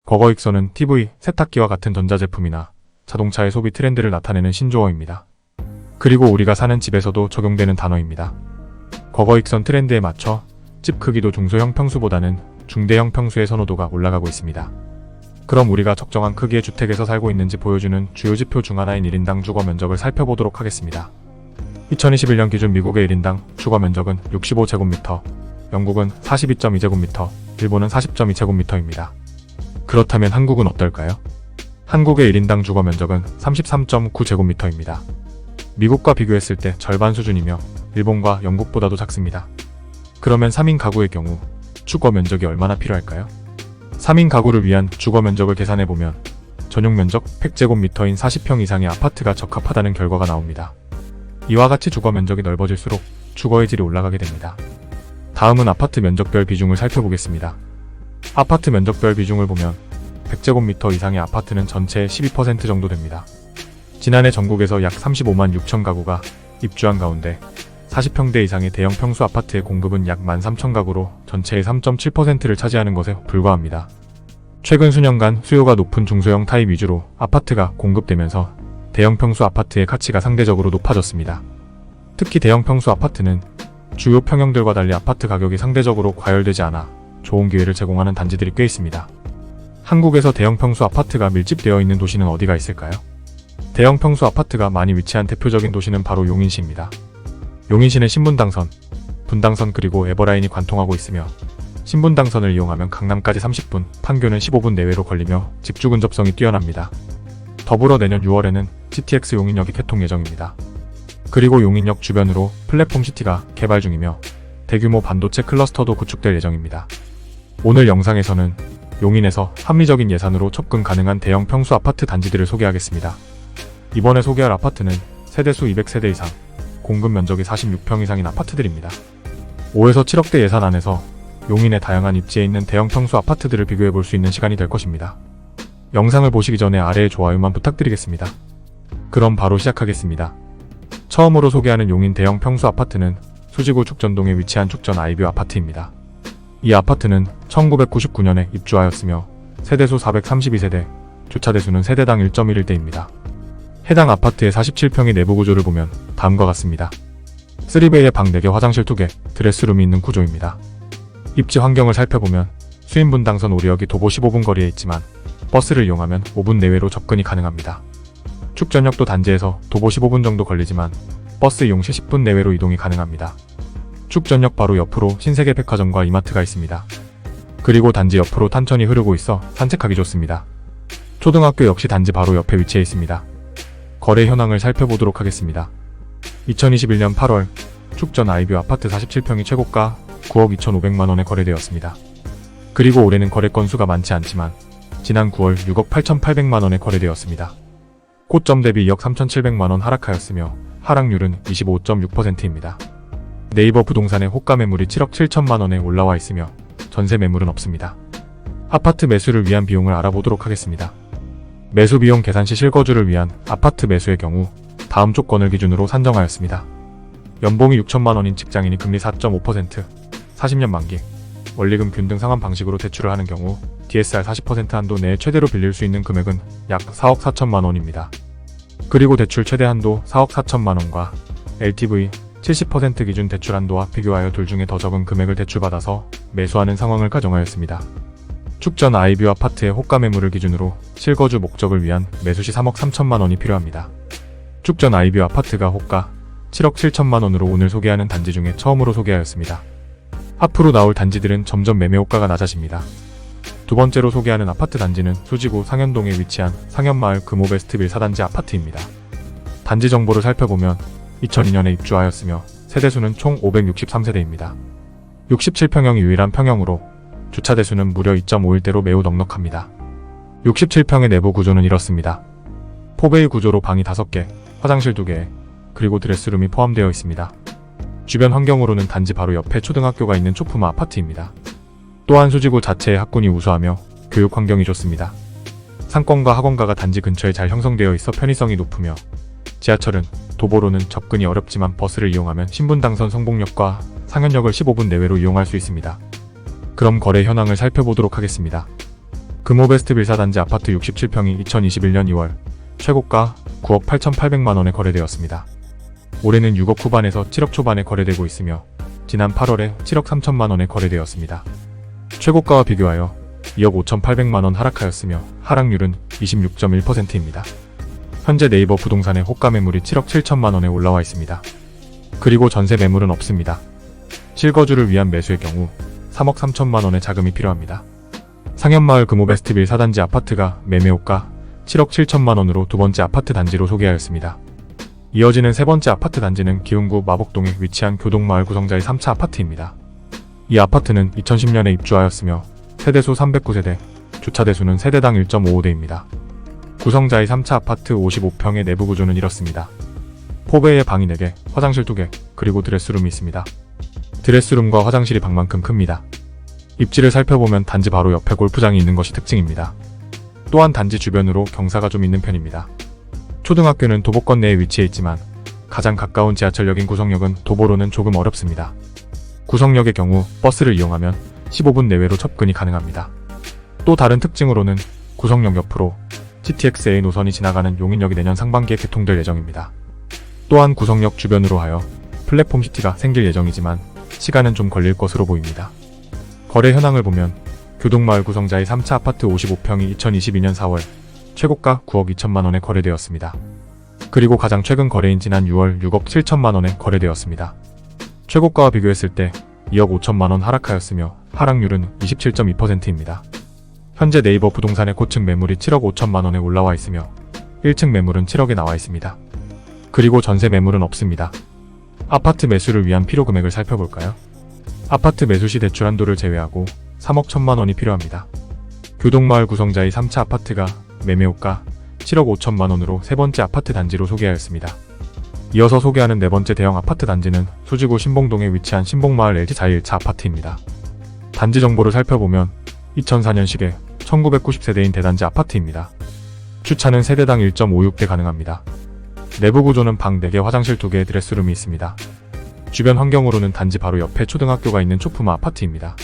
거거익선은 TV, 세탁기와 같은 전자제품이나 자동차의 소비 트렌드를 나타내는 신조어입니다. 그리고 우리가 사는 집에서도 적용되는 단어입니다. 거거익선 트렌드에 맞춰 집 크기도 중소형 평수보다는 중대형 평수의 선호도가 올라가고 있습니다. 그럼 우리가 적정한 크기의 주택에서 살고 있는지 보여주는 주요 지표 중 하나인 1인당 주거 면적을 살펴보도록 하겠습니다. 2021년 기준 미국의 1인당 주거 면적은 65제곱미터, 영국은 42.2제곱미터, 일본은 40.2제곱미터입니다. 그렇다면 한국은 어떨까요? 한국의 1인당 주거 면적은 33.9제곱미터입니다. 미국과 비교했을 때 절반 수준이며 일본과 영국보다도 작습니다. 그러면 3인 가구의 경우 주거 면적이 얼마나 필요할까요? 3인 가구를 위한 주거 면적을 계산해보면 전용 면적 100제곱미터인 40평 이상의 아파트가 적합하다는 결과가 나옵니다. 이와 같이 주거 면적이 넓어질수록 주거의 질이 올라가게 됩니다. 다음은 아파트 면적별 비중을 살펴보겠습니다. 아파트 면적별 비중을 보면 100제곱미터 이상의 아파트는 전체의 12% 정도 됩니다. 지난해 전국에서 약 35만 6천 가구가 입주한 가운데 40평대 이상의 대형 평수 아파트의 공급은 약 13,000가구로 전체의 3.7%를 차지하는 것에 불과합니다. 최근 수년간 수요가 높은 중소형 타입 위주로 아파트가 공급되면서 대형 평수 아파트의 가치가 상대적으로 높아졌습니다. 특히 대형 평수 아파트는 주요 평형들과 달리 아파트 가격이 상대적으로 과열되지 않아 좋은 기회를 제공하는 단지들이 꽤 있습니다. 한국에서 대형 평수 아파트가 밀집되어 있는 도시는 어디가 있을까요? 대형 평수 아파트가 많이 위치한 대표적인 도시는 바로 용인시입니다. 용인시는 신분당선, 분당선 그리고 에버라인이 관통하고 있으며 신분당선을 이용하면 강남까지 30분, 판교는 15분 내외로 걸리며 직주 근접성이 뛰어납니다. 더불어 내년 6월에는 GTX 용인역이 개통 예정입니다. 그리고 용인역 주변으로 플랫폼시티가 개발 중이며 대규모 반도체 클러스터도 구축될 예정입니다. 오늘 영상에서는 용인에서 합리적인 예산으로 접근 가능한 대형 평수 아파트 단지들을 소개하겠습니다. 이번에 소개할 아파트는 세대수 200세대 이상, 공급 면적이 46평 이상인 아파트들입니다. 5에서 7억대 예산 안에서 용인의 다양한 입지에 있는 대형 평수 아파트들을 비교해 볼 수 있는 시간이 될 것입니다. 영상을 보시기 전에 아래에 좋아요만 부탁드리겠습니다. 그럼 바로 시작하겠습니다. 처음으로 소개하는 용인 대형 평수 아파트는 수지구 축전동에 위치한 축전 아이뷰 아파트입니다. 이 아파트는 1999년에 입주하였으며 세대수 432세대, 주차대수는 세대당 1.11대입니다. 해당 아파트의 47평의 내부 구조를 보면 다음과 같습니다. 3베이의 방 4개, 화장실 2개, 드레스룸이 있는 구조입니다. 입지 환경을 살펴보면 수인분당선 오리역이 도보 15분 거리에 있지만 버스를 이용하면 5분 내외로 접근이 가능합니다. 축전역도 단지에서 도보 15분 정도 걸리지만 버스 이용 시 10분 내외로 이동이 가능합니다. 축전역 바로 옆으로 신세계 백화점과 이마트가 있습니다. 그리고 단지 옆으로 탄천이 흐르고 있어 산책하기 좋습니다. 초등학교 역시 단지 바로 옆에 위치해 있습니다. 거래 현황을 살펴보도록 하겠습니다. 2021년 8월 축전 아이뷰 아파트 47평이 최고가 9억 2,500만원에 거래되었습니다. 그리고 올해는 거래 건수가 많지 않지만 지난 9월 6억 8,800만원에 거래되었습니다. 고점 대비 2억 3,700만원 하락하였으며 하락률은 25.6%입니다. 네이버 부동산의 호가 매물이 7억 7천만원에 올라와 있으며 전세 매물은 없습니다. 아파트 매수를 위한 비용을 알아보도록 하겠습니다. 매수 비용 계산 시 실거주를 위한 아파트 매수의 경우 다음 조건을 기준으로 산정하였습니다. 연봉이 6천만원인 직장인이 금리 4.5%, 40년 만기, 원리금 균등 상환 방식으로 대출을 하는 경우 DSR 40% 한도 내에 최대로 빌릴 수 있는 금액은 약 4억 4천만원입니다. 그리고 대출 최대 한도 4억 4천만원과 LTV 70% 기준 대출 한도와 비교하여 둘 중에 더 적은 금액을 대출받아서 매수하는 상황을 가정하였습니다. 축전 아이뷰 아파트의 호가 매물을 기준으로 실거주 목적을 위한 매수 시 3억 3천만원이 필요합니다. 축전 아이뷰 아파트가 호가 7억 7천만원으로 오늘 소개하는 단지 중에 처음으로 소개하였습니다. 앞으로 나올 단지들은 점점 매매 호가가 낮아집니다. 두 번째로 소개하는 아파트 단지는 수지구 상현동에 위치한 상현마을 금호베스트빌 4단지 아파트입니다. 단지 정보를 살펴보면 2002년에 입주하였으며 세대수는 총 563세대입니다. 67평형이 유일한 평형으로 주차대수는 무려 2.51대로 매우 넉넉합니다. 67평의 내부 구조는 이렇습니다. 4베이 구조로 방이 5개, 화장실 2개, 그리고 드레스룸이 포함되어 있습니다. 주변 환경으로는 단지 바로 옆에 초등학교가 있는 초품화 아파트입니다. 또한 수지구 자체의 학군이 우수하며 교육 환경이 좋습니다. 상권과 학원가가 단지 근처에 잘 형성되어 있어 편의성이 높으며 지하철은 도보로는 접근이 어렵지만 버스를 이용하면 신분당선 성북역과 상현역을 15분 내외로 이용할 수 있습니다. 그럼 거래 현황을 살펴보도록 하겠습니다. 금호베스트 빌사단지 아파트 67평이 2021년 2월 최고가 9억 8,800만원에 거래되었습니다. 올해는 6억 후반에서 7억 초반에 거래되고 있으며 지난 8월에 7억 3천만원에 거래되었습니다. 최고가와 비교하여 2억 5,800만원 하락하였으며 하락률은 26.1%입니다. 현재 네이버 부동산의 호가 매물이 7억 7천만원에 올라와 있습니다. 그리고 전세 매물은 없습니다. 실거주를 위한 매수의 경우 3억 3천만원의 자금이 필요합니다. 상현마을 금호베스트빌 4단지 아파트가 매매호가 7억 7천만원으로 두 번째 아파트 단지로 소개하였습니다. 이어지는 세 번째 아파트 단지는 기흥구 마복동에 위치한 교동마을 구성자의 3차 아파트입니다. 이 아파트는 2010년에 입주하였으며 세대수 309세대, 주차대수는 세대당 1.55대입니다. 구성자의 3차 아파트 55평의 내부 구조는 이렇습니다. 포베이에 방이 4개, 화장실 2개, 그리고 드레스룸이 있습니다. 드레스룸과 화장실이 방만큼 큽니다. 입지를 살펴보면 단지 바로 옆에 골프장이 있는 것이 특징입니다. 또한 단지 주변으로 경사가 좀 있는 편입니다. 초등학교는 도보권 내에 위치해 있지만 가장 가까운 지하철역인 구성역은 도보로는 조금 어렵습니다. 구성역의 경우 버스를 이용하면 15분 내외로 접근이 가능합니다. 또 다른 특징으로는 구성역 옆으로 GTX-A 노선이 지나가는 용인역이 내년 상반기에 개통될 예정입니다. 또한 구성역 주변으로 하여 플랫폼 시티가 생길 예정이지만 시간은 좀 걸릴 것으로 보입니다. 거래 현황을 보면 교동마을 구성자의 3차 아파트 55평이 2022년 4월 최고가 9억 2천만원에 거래되었습니다. 그리고 가장 최근 거래인 지난 6월 6억 7천만원에 거래되었습니다. 최고가와 비교했을 때 2억 5천만원 하락하였으며 하락률은 27.2%입니다. 현재 네이버 부동산의 고층 매물이 7억 5천만원에 올라와 있으며 1층 매물은 7억에 나와 있습니다. 그리고 전세 매물은 없습니다. 아파트 매수를 위한 필요 금액을 살펴볼까요? 아파트 매수 시 대출 한도를 제외하고 3억 1천만원이 필요합니다. 교동마을 구성자의 3차 아파트가 매매호가 7억 5천만원으로 세 번째 아파트 단지로 소개하였습니다. 이어서 소개하는 네 번째 대형 아파트 단지는 수지구 신봉동에 위치한 신봉마을 LG 자이 1차 아파트입니다. 단지 정보를 살펴보면 2004년식의 1990세대인 대단지 아파트입니다. 주차는 세대당 1.56대 가능합니다. 내부 구조는 방 4개, 화장실 2개, 드레스룸이 있습니다. 주변 환경으로는 단지 바로 옆에 초등학교가 있는 초품화 아파트입니다.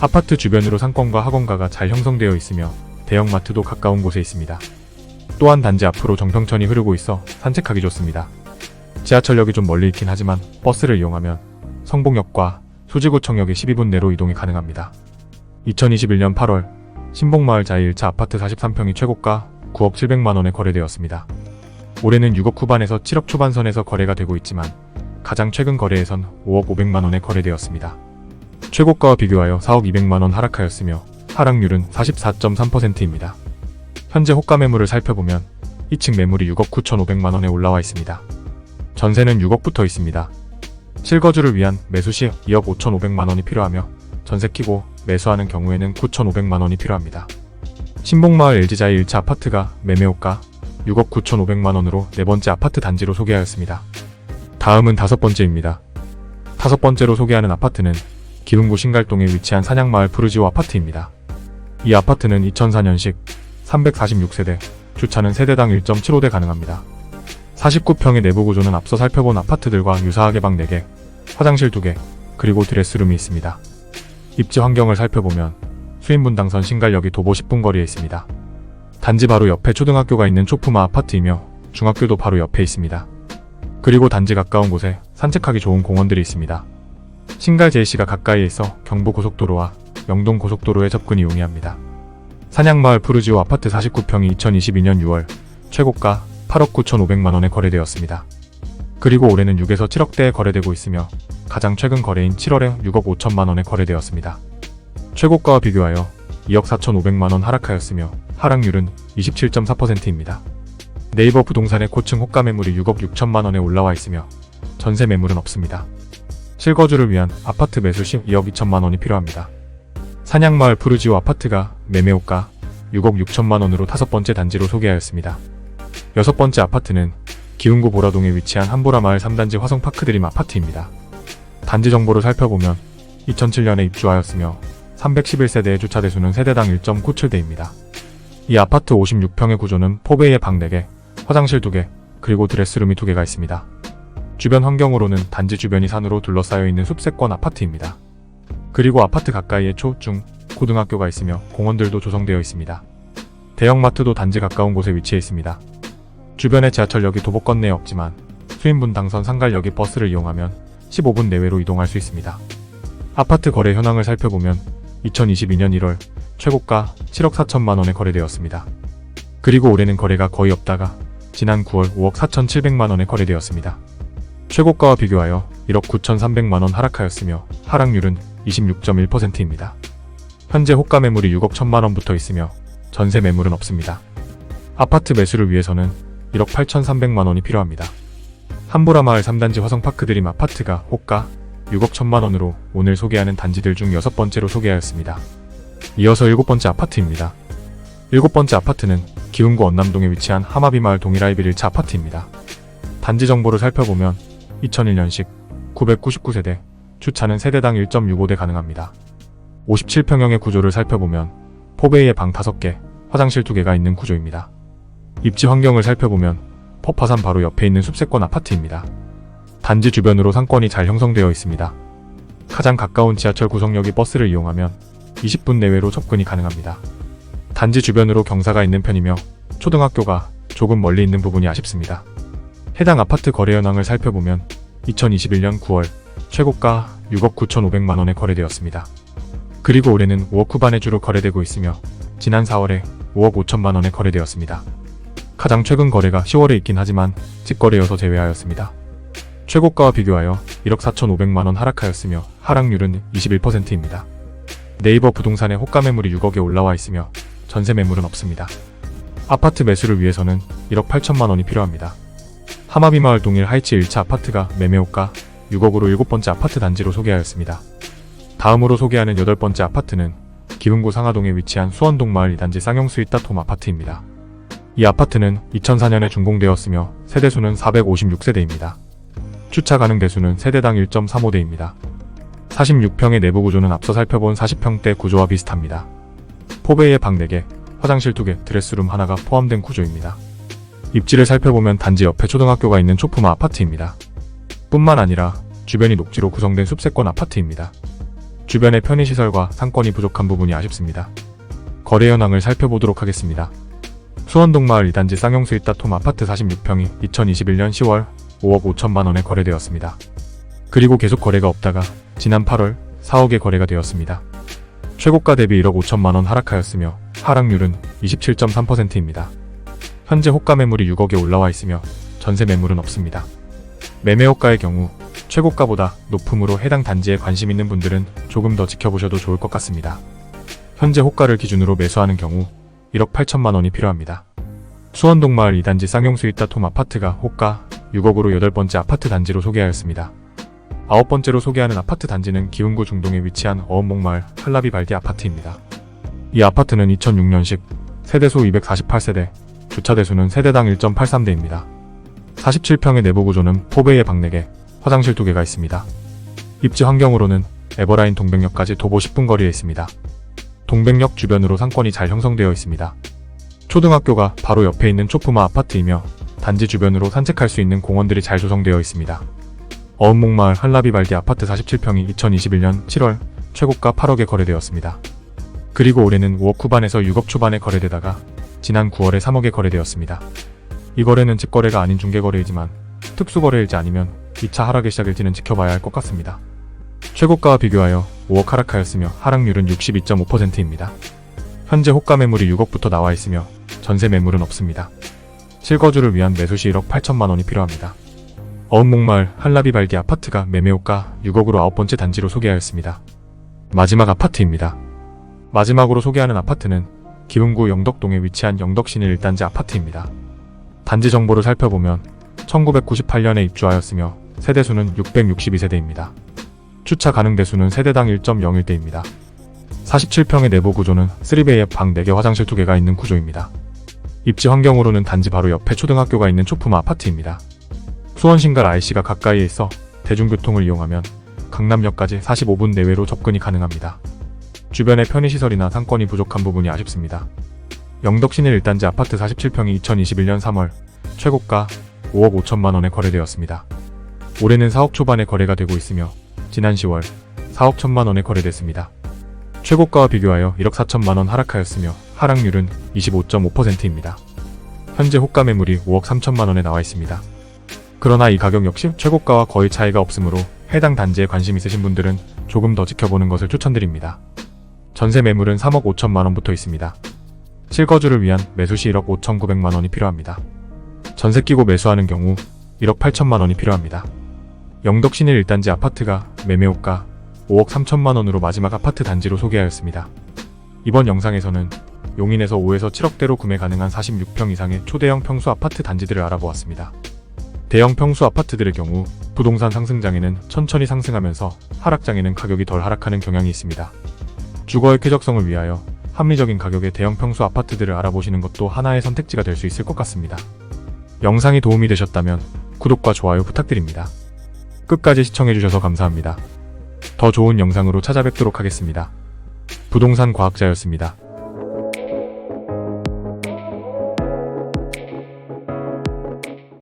아파트 주변으로 상권과 학원가가 잘 형성되어 있으며 대형마트도 가까운 곳에 있습니다. 또한 단지 앞으로 정평천이 흐르고 있어 산책하기 좋습니다. 지하철역이 좀 멀리 있긴 하지만 버스를 이용하면 성봉역과 수지구청역에 12분 내로 이동이 가능합니다. 2021년 8월 신봉마을 자이 1차 아파트 43평이 최고가 9억 700만원에 거래되었습니다. 올해는 6억 후반에서 7억 초반선에서 거래가 되고 있지만 가장 최근 거래에선 5억 500만원에 거래되었습니다. 최고가와 비교하여 4억 200만원 하락하였으며 하락률은 44.3%입니다. 현재 호가 매물을 살펴보면 2층 매물이 6억 9,500만원에 올라와 있습니다. 전세는 6억부터 있습니다. 실거주를 위한 매수 시 2억 5,500만원이 필요하며 전세 끼고 매수하는 경우에는 9,500만원이 필요합니다. 신봉마을 LG자이 1차 아파트가 매매호가 6억 9,500만원으로 네 번째 아파트 단지로 소개하였습니다. 다음은 다섯 번째입니다. 다섯 번째로 소개하는 아파트는 기흥구 신갈동에 위치한 산양마을 푸르지오 아파트입니다. 이 아파트는 2004년식 346세대, 주차는 세대당 1.75대 가능합니다. 49평의 내부 구조는 앞서 살펴본 아파트들과 유사하게 방 4개, 화장실 2개, 그리고 드레스룸이 있습니다. 입지 환경을 살펴보면 수인분당선 신갈역이 도보 10분 거리에 있습니다. 단지 바로 옆에 초등학교가 있는 초품화 아파트이며 중학교도 바로 옆에 있습니다. 그리고 단지 가까운 곳에 산책하기 좋은 공원들이 있습니다. 신갈 JC가 가까이에 있어 경부고속도로와 영동고속도로의 접근이 용이합니다. 산양마을 푸르지오 아파트 49평이 2022년 6월 최고가 8억 9,500만원에 거래되었습니다. 그리고 올해는 6에서 7억대에 거래되고 있으며 가장 최근 거래인 7월에 6억 5천만원에 거래되었습니다. 최고가와 비교하여 2억 4,500만원 하락하였으며 하락률은 27.4%입니다. 네이버 부동산의 고층 호가 매물이 6억 6천만원에 올라와 있으며 전세 매물은 없습니다. 실거주를 위한 아파트 매수 시 2억 2천만원이 필요합니다. 산양마을 푸르지오 아파트가 매매호가 6억 6천만원으로 다섯 번째 단지로 소개하였습니다. 여섯 번째 아파트는 기흥구 보라동에 위치한 한보라마을 3단지 화성파크드림 아파트입니다. 단지 정보를 살펴보면 2007년에 입주하였으며 311세대의 주차대수는 세대당 1.97대입니다. 이 아파트 56평의 구조는 포베이에 방 4개, 화장실 2개, 그리고 드레스룸이 2개가 있습니다. 주변 환경으로는 단지 주변이 산으로 둘러싸여 있는 숲세권 아파트입니다. 그리고 아파트 가까이에 초, 중, 고등학교가 있으며 공원들도 조성되어 있습니다. 대형마트도 단지 가까운 곳에 위치해 있습니다. 주변에 지하철역이 도보권 내에 없지만 수인분 당선 상갈역이 버스를 이용하면 15분 내외로 이동할 수 있습니다. 아파트 거래 현황을 살펴보면 2022년 1월 최고가 7억 4천만 원에 거래되었습니다. 그리고 올해는 거래가 거의 없다가 지난 9월 5억 4,700만 원에 거래되었습니다. 최고가와 비교하여 1억 9,300만 원 하락하였으며 하락률은 26.1%입니다. 현재 호가 매물이 6억 1천만 원 붙어 있으며 전세 매물은 없습니다. 아파트 매수를 위해서는 1억 8,300만 원이 필요합니다. 한보라마을 3단지 화성파크드림 아파트가 호가 6억 1천만 원으로 오늘 소개하는 단지들 중 6번째로 소개하였습니다. 이어서 7번째 아파트입니다. 7번째 아파트는 기흥구 언남동에 위치한 하마비마을 동일아이빌 1차 아파트입니다. 단지 정보를 살펴보면 2001년식 999세대, 주차는 세대당 1.65대 가능합니다. 57평형의 구조를 살펴보면 포베이에 방 5개, 화장실 2개가 있는 구조입니다. 입지 환경을 살펴보면 퍼파산 바로 옆에 있는 숲세권 아파트입니다. 단지 주변으로 상권이 잘 형성되어 있습니다. 가장 가까운 지하철 구성역이 버스를 이용하면 20분 내외로 접근이 가능합니다. 단지 주변으로 경사가 있는 편이며 초등학교가 조금 멀리 있는 부분이 아쉽습니다. 해당 아파트 거래 현황을 살펴보면 2021년 9월 최고가 6억 9,500만 원에 거래되었습니다. 그리고 올해는 5억 후반에 주로 거래되고 있으며 지난 4월에 5억 5천만 원에 거래되었습니다. 가장 최근 거래가 10월에 있긴 하지만 직거래여서 제외하였습니다. 최고가와 비교하여 1억 4,500만 원 하락하였으며 하락률은 21%입니다. 네이버 부동산에 호가 매물이 6억에 올라와 있으며 전세 매물은 없습니다. 아파트 매수를 위해서는 1억 8천만 원이 필요합니다. 하마비마을 동일 하이츠 1차 아파트가 매매호가 6억으로 7번째 아파트 단지로 소개하였습니다. 다음으로 소개하는 8번째 아파트는 기흥구 상하동에 위치한 수원동 마을 2단지 쌍용스윗 다톰 아파트입니다. 이 아파트는 2004년에 준공되었으며 세대수는 456세대입니다. 주차 가능 대수는 세대당 1.35대입니다. 46평의 내부 구조는 앞서 살펴본 40평대 구조와 비슷합니다. 포베이에 방 4개, 화장실 2개, 드레스룸 하나가 포함된 구조입니다. 입지를 살펴보면 단지 옆에 초등학교가 있는 초품화 아파트입니다. 뿐만 아니라 주변이 녹지로 구성된 숲세권 아파트입니다. 주변의 편의시설과 상권이 부족한 부분이 아쉽습니다. 거래 현황을 살펴보도록 하겠습니다. 수원동 마을 2단지 쌍용스윗 다톰 아파트 46평이 2021년 10월 5억 5천만 원에 거래되었습니다. 그리고 계속 거래가 없다가 지난 8월 4억에 거래가 되었습니다. 최고가 대비 1억 5천만 원 하락하였으며 하락률은 27.3%입니다. 현재 호가 매물이 6억에 올라와 있으며 전세 매물은 없습니다. 매매호가의 경우 최고가보다 높음으로 해당 단지에 관심 있는 분들은 조금 더 지켜보셔도 좋을 것 같습니다. 현재 호가를 기준으로 매수하는 경우 1억 8천만 원이 필요합니다. 수원동 마을 2단지 쌍용스윗 다톰 아파트가 호가 6억으로 8번째 아파트 단지로 소개하였습니다. 9번째로 소개하는 아파트 단지는 기흥구 중동에 위치한 어음목마을 한라비 발디 아파트입니다. 이 아파트는 2006년식 세대수 248세대, 주차 대수는 세대당 1.83대입니다. 47평의 내부 구조는 포베이에 방 4개, 화장실 2개가 있습니다. 입지 환경으로는 에버라인 동백역까지 도보 10분 거리에 있습니다. 동백역 주변으로 상권이 잘 형성되어 있습니다. 초등학교가 바로 옆에 있는 초품화 아파트이며 단지 주변으로 산책할 수 있는 공원들이 잘 조성되어 있습니다. 어음목마을 한라비발디 아파트 47평이 2021년 7월 최고가 8억에 거래되었습니다. 그리고 올해는 5억 후반에서 6억 초반에 거래되다가 지난 9월에 3억에 거래되었습니다. 이 거래는 직거래가 아닌 중개거래이지만 특수거래일지 아니면 2차 하락의 시작일지는 지켜봐야 할 것 같습니다. 최고가와 비교하여 5억 하락하였으며 하락률은 62.5%입니다. 현재 호가 매물이 6억부터 나와 있으며 전세 매물은 없습니다. 실거주를 위한 매수시 1억 8천만 원이 필요합니다. 어음목마을 한라비발디 아파트가 매매호가 6억으로 9번째 단지로 소개하였습니다. 마지막 아파트입니다. 마지막으로 소개하는 아파트는 기흥구 영덕동에 위치한 영덕신일 1단지 아파트입니다. 단지 정보를 살펴보면 1998년에 입주하였으며 세대수는 662세대입니다. 주차 가능 대수는 세대당 1.01대입니다. 47평의 내부 구조는 3베이에 방 4개 화장실 2개가 있는 구조입니다. 입지 환경으로는 단지 바로 옆에 초등학교가 있는 초품화 아파트입니다. 수원신갈 IC가 가까이에 있어 대중교통을 이용하면 강남역까지 45분 내외로 접근이 가능합니다. 주변의 편의시설이나 상권이 부족한 부분이 아쉽습니다. 영덕신일 1단지 아파트 47평이 2021년 3월 최고가 5억 5천만 원에 거래되었습니다. 올해는 4억 초반에 거래가 되고 있으며 지난 10월 4억 1천만 원에 거래됐습니다. 최고가와 비교하여 1억 4천만 원 하락하였으며 하락률은 25.5%입니다. 현재 호가 매물이 5억 3천만 원에 나와 있습니다. 그러나 이 가격 역시 최고가와 거의 차이가 없으므로 해당 단지에 관심 있으신 분들은 조금 더 지켜보는 것을 추천드립니다. 전세 매물은 3억 5천만 원부터 있습니다. 실거주를 위한 매수 시 1억 5,900만 원이 필요합니다. 전세 끼고 매수하는 경우 1억 8천만 원이 필요합니다. 영덕 신일 1단지 아파트가 매매호가 5억 3천만 원으로 마지막 아파트 단지로 소개하였습니다. 이번 영상에서는 용인에서 5에서 7억대로 구매 가능한 46평 이상의 초대형 평수 아파트 단지들을 알아보았습니다. 대형 평수 아파트들의 경우 부동산 상승장에는 천천히 상승하면서 하락장에는 가격이 덜 하락하는 경향이 있습니다. 주거의 쾌적성을 위하여 합리적인 가격의 대형 평수 아파트들을 알아보시는 것도 하나의 선택지가 될 수 있을 것 같습니다. 영상이 도움이 되셨다면 구독과 좋아요 부탁드립니다. 끝까지 시청해주셔서 감사합니다. 더 좋은 영상으로 찾아뵙도록 하겠습니다. 부동산 과학자였습니다.